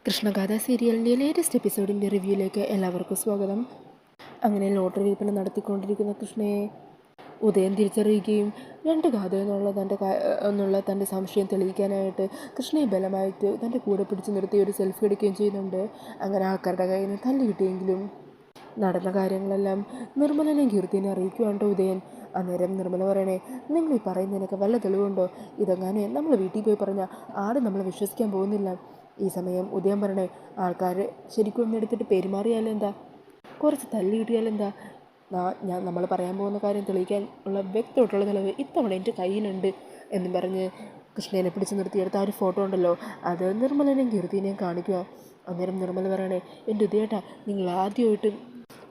കൃഷ്ണഗാഥ സീരിയലിൻ്റെ ലേറ്റസ്റ്റ് എപ്പിസോഡിൻ്റെ റിവ്യൂയിലേക്ക് എല്ലാവർക്കും സ്വാഗതം. അങ്ങനെ ലോട്ടറി വിൽപ്പന നടത്തിക്കൊണ്ടിരിക്കുന്ന കൃഷ്ണയെ ഉദയൻ തിരിച്ചറിയുകയും രണ്ട് ഗാഥ എന്നുള്ള തൻ്റെ സംശയം തെളിയിക്കാനായിട്ട് കൃഷ്ണയെ ബലമായിട്ട് തൻ്റെ കൂടെ പിടിച്ചു നിർത്തി ഒരു സെൽഫി എടുക്കുകയും ചെയ്യുന്നുണ്ട്. അങ്ങനെ ആൾക്കാരുടെ കയ്യിൽ നിന്ന് തല്ലി കിട്ടിയെങ്കിലും നടന്ന കാര്യങ്ങളെല്ലാം നിർമ്മലനെയും കീർത്തിനെ അറിയിക്കുവാണ്ടോ ഉദയൻ. അന്നേരം നിർമ്മല പറയണേ, നിങ്ങൾ ഈ പറയുന്നതിനൊക്കെ വല്ല തെളിവുണ്ടോ? ഇതെങ്ങാനെ നമ്മൾ വീട്ടിൽ പോയി പറഞ്ഞാൽ ആരും നമ്മളെ വിശ്വസിക്കാൻ പോകുന്നില്ല. ഈ സമയം ഉദയം പറയണേ, ആൾക്കാർ ശരിക്കും ഒന്ന് എടുത്തിട്ട് പെരുമാറിയാലെന്താ, കുറച്ച് തല്ലി കിട്ടിയാലെന്താ, നമ്മൾ പറയാൻ പോകുന്ന കാര്യം തെളിയിക്കാൻ ഉള്ള വ്യക്തമായിട്ടുള്ള തെളിവ് ഇത്തവണ എൻ്റെ കയ്യിലുണ്ട് എന്നും പറഞ്ഞ് കൃഷ്ണനെ പിടിച്ച് നിർത്തിയെടുത്ത ആ ഒരു ഫോട്ടോ ഉണ്ടല്ലോ, അത് നിർമ്മലനെയും കീർത്തിനെയും കാണിക്കുക. അന്നേരം നിർമ്മല പറയണേ, എൻ്റെ ഉദയേട്ടാ, നിങ്ങൾ ആദ്യമായിട്ട്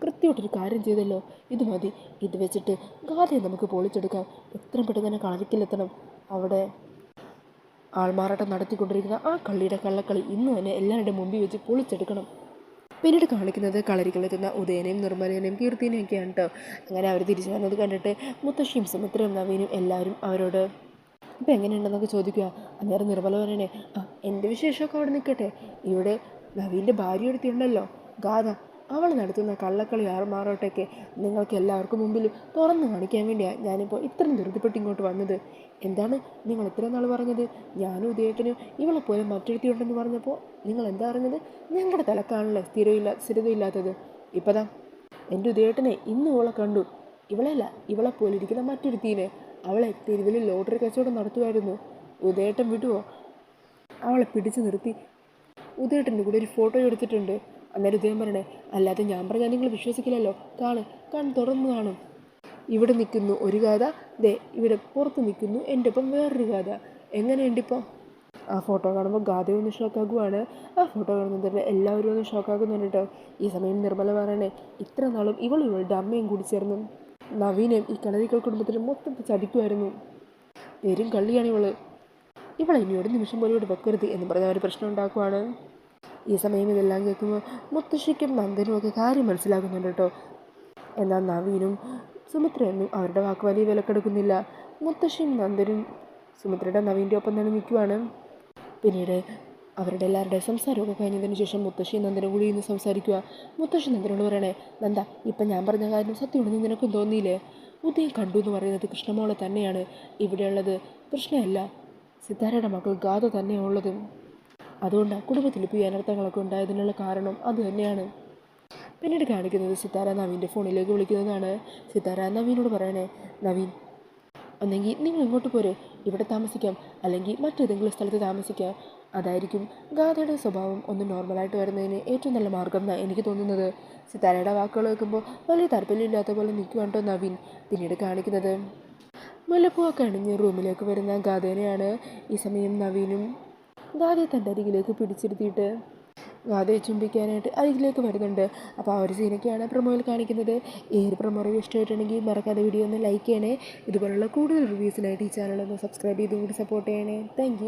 കൃത്യമായിട്ടൊരു കാര്യം ചെയ്തല്ലോ, ഇത് മതി. ഇത് വെച്ചിട്ട് ഗാഥയെ നമുക്ക് പൊളിച്ചെടുക്കാം. എത്രയും പെട്ടെന്ന് തന്നെ കളരിക്കിലെത്തണം. അവിടെ ആൾമാറാട്ടം നടത്തിക്കൊണ്ടിരിക്കുന്ന ആ കള്ളിയുടെ കള്ളക്കളി ഇന്ന് തന്നെ എല്ലാവരുടെ മുമ്പിൽ വെച്ച് പൊളിച്ചെടുക്കണം. പിന്നീട് കാണിക്കുന്നത് കളരികളെത്തുന്ന ഉദയനെയും നിർമ്മലനെയും കീർത്തിനെയും ഒക്കെയാണ് കേട്ടോ. അങ്ങനെ അവർ തിരിച്ചു വന്നത് കണ്ടിട്ട് മുത്തശ്ശിയും സുമിത്രയും നവീനും എല്ലാവരും അവരോട് ഇപ്പം എങ്ങനെയുണ്ടെന്നൊക്കെ ചോദിക്കുക. അന്നേരം നിർമ്മല പറയണേ, എൻ്റെ വിശേഷമൊക്കെ അവിടെ നിൽക്കട്ടെ, ഇവിടെ നവീൻ്റെ ഭാര്യ എടുത്തിട്ടുണ്ടല്ലോ ഗാഥ, അവൾ നടത്തുന്ന കള്ളക്കളി ആറുമാറോട്ടൊക്കെ നിങ്ങൾക്ക് എല്ലാവർക്കും മുമ്പിൽ തുറന്നു കാണിക്കാൻ വേണ്ടിയാണ് ഞാനിപ്പോൾ ഇത്രയും ധൃതിപ്പെട്ട് ഇങ്ങോട്ട് വന്നത്. എന്താണ് നിങ്ങൾ ഇത്രയും നാൾ പറഞ്ഞത്? ഞാനും ഉദയേട്ടനും ഇവളെ പോലെ മറ്റൊരുത്തിയുണ്ടെന്ന് പറഞ്ഞപ്പോൾ നിങ്ങൾ എന്താ പറഞ്ഞത്? ഞങ്ങളുടെ തലക്കാണല്ലേ സ്ഥിരതയില്ലാത്തത്. ഇപ്പതാ എൻ്റെ ഉദയേട്ടനെ ഇന്ന് ഇവളെ കണ്ടു. ഇവളല്ല, ഇവളെ പോലെ ഇരിക്കുന്ന മറ്റൊരുത്തീനെ. അവളെ തെരുവിൽ ലോട്ടറി കച്ചവടം നടത്തുമായിരുന്നു. ഉദയേട്ടൻ വിടുവോ? അവളെ പിടിച്ചു നിർത്തി ഉദയേട്ടൻ്റെ കൂടെ ഒരു ഫോട്ടോ എടുത്തിട്ടുണ്ട്. അന്നേരം ഉദയം പറയണേ, അല്ലാതെ ഞാൻ പറഞ്ഞാൽ നിങ്ങൾ വിശ്വസിക്കില്ലല്ലോ. കണ്ണ് തുറന്നു കാണും. ഇവിടെ നിൽക്കുന്നു ഒരു ഗാഥ, ഇവിടെ പുറത്ത് നിൽക്കുന്നു എൻ്റെ ഒപ്പം വേറൊരു ഗാഥ. എങ്ങനെയുണ്ടിപ്പോൾ? ആ ഫോട്ടോ കാണുമ്പോൾ ഗാഥയൊന്ന് ഷോക്കാകുവാണ്. ആ ഫോട്ടോ കാണുന്നതിൽ എല്ലാവരും ഒന്ന് ഷോക്കാകുന്നുണ്ട് കേട്ടോ. ഈ സമയം നിർമ്മല പറയണേ, ഇത്ര നാളും ഇവളുടെ അമ്മയും കൂടി ചേർന്ന് നവീനെയും ഈ കളരിക്കൽ കുടുംബത്തിനും മൊത്തത്തിൽ ചതിക്കുമായിരുന്നു. പേരും കള്ളിയാണ് ഇവളെ ഇനി ഒരു നിമിഷം പോലും ഇവിടെ വെക്കരുത് എന്ന് പറഞ്ഞ ഒരു പ്രശ്നം ഉണ്ടാക്കുവാണ്. ഈ സമയം ഇതെല്ലാം കേൾക്കുമ്പോൾ മുത്തശ്ശിക്കും നന്ദനും ഒക്കെ കാര്യം മനസ്സിലാക്കുന്നുണ്ട് കേട്ടോ. എന്നാൽ നവീനും സുമിത്രയൊന്നും അവരുടെ വാക്ക് വലിയ വിലക്കെടുക്കുന്നില്ല. മുത്തശ്ശിയും നന്ദനും സുമിത്രയുടെ നവീൻ്റെ ഒപ്പം തന്നെ നിൽക്കുവാണ്. പിന്നീട് അവരുടെ എല്ലാവരുടെ സംസാരമൊക്കെ കഴിഞ്ഞതിന് ശേഷം മുത്തശ്ശിയും നന്ദനും കൂടി ഇന്ന് സംസാരിക്കുക. മുത്തശ്ശി നന്ദനോട് പറയണേ, നന്ദ, ഇപ്പം ഞാൻ പറഞ്ഞ കാര്യം സത്യമാണെന്ന് നിനക്കും തോന്നിയില്ലേ? ഉദയം കണ്ടു എന്ന് പറയുന്നത് കൃഷ്ണമോളെ തന്നെയാണ്. ഇവിടെയുള്ളത് കൃഷ്ണയല്ല, സിത്താരയുടെ മകൾ ഗാഥ തന്നെയാണ് ഉള്ളത്. അതുകൊണ്ട് കുടുംബത്തിൽ ഇപ്പോൾ ഈ അനർത്ഥങ്ങളൊക്കെ ഉണ്ടായതിനുള്ള കാരണം അത് തന്നെയാണ്. പിന്നീട് കാണിക്കുന്നത് സിത്താര നവീൻ്റെ ഫോണിലേക്ക് വിളിക്കുന്നതാണ്. സിത്താര നവീനോട് പറയണേ, നവീൻ, ഒന്നെങ്കിൽ നിങ്ങൾ ഇങ്ങോട്ട് പോരെ, ഇവിടെ താമസിക്കാം, അല്ലെങ്കിൽ മറ്റേതെങ്കിലും സ്ഥലത്ത് താമസിക്കാം. അതായിരിക്കും ഗാഥയുടെ സ്വഭാവം ഒന്ന് നോർമലായിട്ട് വരുന്നതിന് ഏറ്റവും നല്ല മാർഗം എന്നാണ് എനിക്ക് തോന്നുന്നത്. സിത്താരയുടെ വാക്കുകൾ കേൾക്കുമ്പോൾ വലിയ താല്പര്യമില്ലാത്ത പോലെ നിൽക്കുവാണ്ടോ നവീൻ. പിന്നീട് കാണിക്കുന്നത് മുല്ലപ്പൂവൊക്കെ അണിഞ്ഞ് റൂമിലേക്ക് വരുന്ന ഗാഥേനെയാണ്. ഈ സമയം നവീനും ഗാഥയെ തൻ്റെ അരികിലേക്ക് പിടിച്ചിരുത്തിയിട്ട് ഗാഥയെ ചുംബിക്കാനായിട്ട് അരികിലേക്ക് വരുന്നുണ്ട്. അപ്പോൾ ആ ഒരു സീനൊക്കെയാണ് പ്രൊമോയിൽ കാണിക്കുന്നത്. ഈ ഒരു പ്രൊമോ റിവ്യൂ ഇഷ്ടമായിട്ടുണ്ടെങ്കിൽ മറക്കാതെ വീഡിയോ ഒന്ന് ലൈക്ക് ചെയ്യണേ. ഇതുപോലുള്ള കൂടുതൽ റിവ്യൂസിനായിട്ട് ഈ ചാനൽ ഒന്ന് സബ്സ്ക്രൈബ് ചെയ്തും കൂടി സപ്പോർട്ട് ചെയ്യണേ. താങ്ക്